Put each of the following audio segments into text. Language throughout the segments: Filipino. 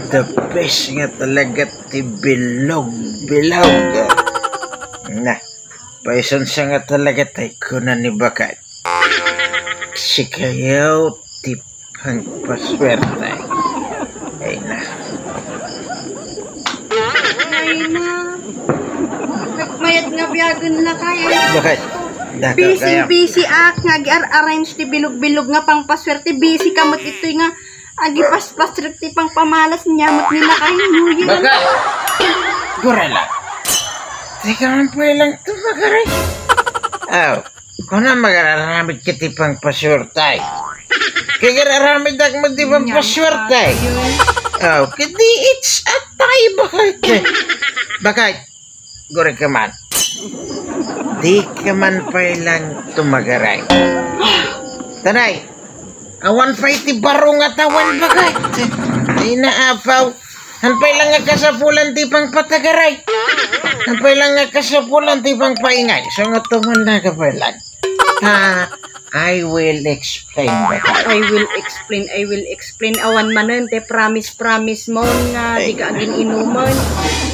the best nga talaga ti bilog. Na, paison siya nga talaga tayo kunan ni Bakay. Si kayaw ti pangpaswerte. Ay na. Mayat nga biyagan na kaya. Bakit? Busy nga gi-arrange ti bilog-bilog nga pang paswerte. Busy kamot ito'y nga agi pas-paswerte pang pamalas nyamot nila kayo New Year. Bakit? Gurala. Teka man po lang ito magaray. Kung na magararamid ka ti pang paswerte. Kaya gararamid ako magdi pang paswerte. Kadi it's at tayo bakit. Bakit? Gure ka man. Di ka man pa lang tumagaray. Tanay, awan pa iti barong at awan bakit? Ay naapaw. Hanpay lang nga kasapulan ti pang patagaray. Hanpay lang nga kasapulan ti pang paingay. So nga tuman na ka pa lang. I will explain bakit. I will explain. Awan manan te promise mo nga di ka agin inuman.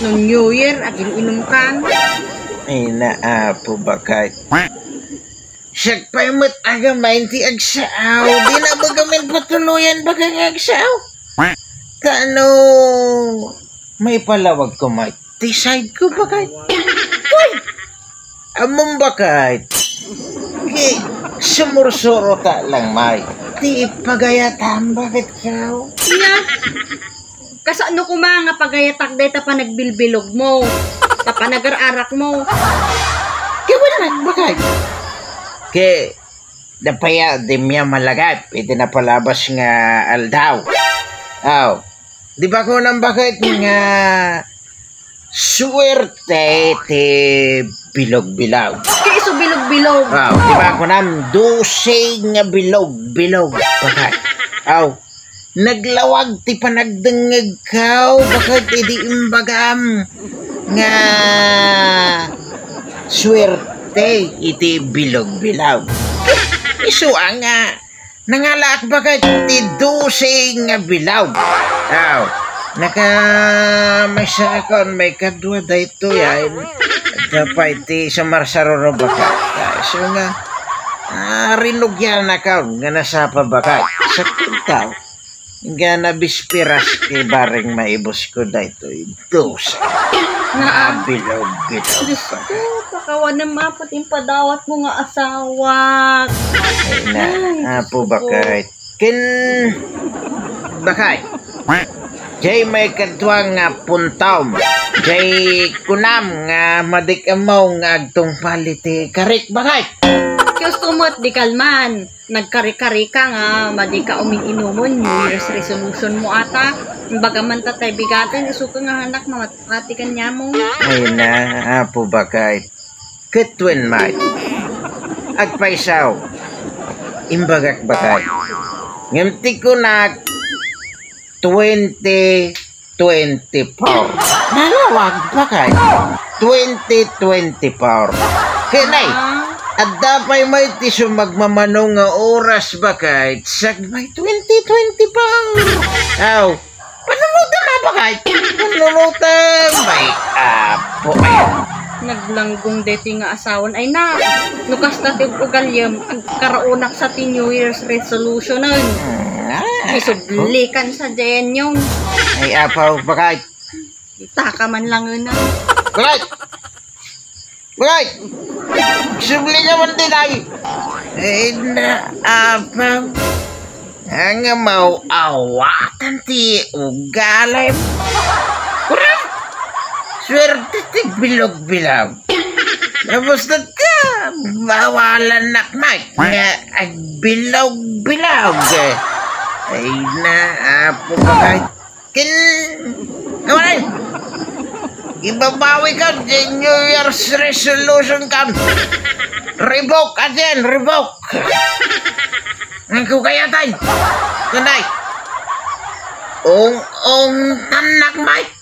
No New Year agin inum kan. Ay naapo bakit? Siyak pa'y mo't agamain ti agsaaw. Di na bagamin patuluyan bagang agsaaw. Kano may palawag ko may ti side ko bakit? Uy! Among bakit? Sumursuro ta lang may. Ti pagayatan bakit kaw? Iya. Kasano ko mga pagayatak deta pa nagbilbilog mo. Tapanag-arak mo. Kaya naman, bakit? Kaya, napaya, di miya malagay. Pwede na palabas nga aldaw. Di ba ko nang bakit nga suwerte te bilog-bilog? Kaya iso bilog-bilog. Di ba ko nang dusay nga bilog-bilog? Bakit? Naglawag ti panagdengeg kaw. Bakit hindi imbagam? Nga swerte iti bilog-bilog. Isuang nga nangalak bakit ti dusay nga bilog. Naka may sakon may kadwa da ito yan. Dapat ti samarsaroro bakit. So nga rinugyan na ka nga nasapa bakit. Sa kuntaw nga nabispiras kay bareng maibos ko da ito. Dusay. Bilog-bilog. Pakawan na mapating padawat mo nga asawa. Apo bakit? Bakit? Jay may kadwang nga puntaw. Jay kunam nga madikamaw nga agtong paliti. Karik bakit? Gusto mo't di kalman. Nagkari-kari ka nga, madika umiinumon, New Year's resolution mo ata. Bagaman tatay bigatan, iso ka nga anak, mamatatikan niya mo. Ay na, apo bakit? Katwin mat. Agpaisaw. Imbagak bakit? Ngamti ko na 2024. Nalawag bakit? 2024. Kinay. At dapat may tiso magmamanong nga oras bakit? May 2024. Panunutan na bakit? Panunutan. May apo. Naglanggong deti nga asawan. Ay na, nukas na ti ugalyam. Ang karaunak sa ti New Year's resolution nun. Isublikan sa dyan yung. Ay apo bakit? Itaka man lang yun na. Bakit? Bakit? Subli naman din ay. Apaw. Ang mau awatan ti ugalay. Kurang. Swerte ti bilog-bilog. Tapos na ka. Bawalan nakmay. Nga bilog-bilog. Ay na apo bakit? Naman ay. Ibabawi ka di New Year's resolution ka. Revoke ka din, revoke. Ang kukayatay. Kanay. Tanak, mate.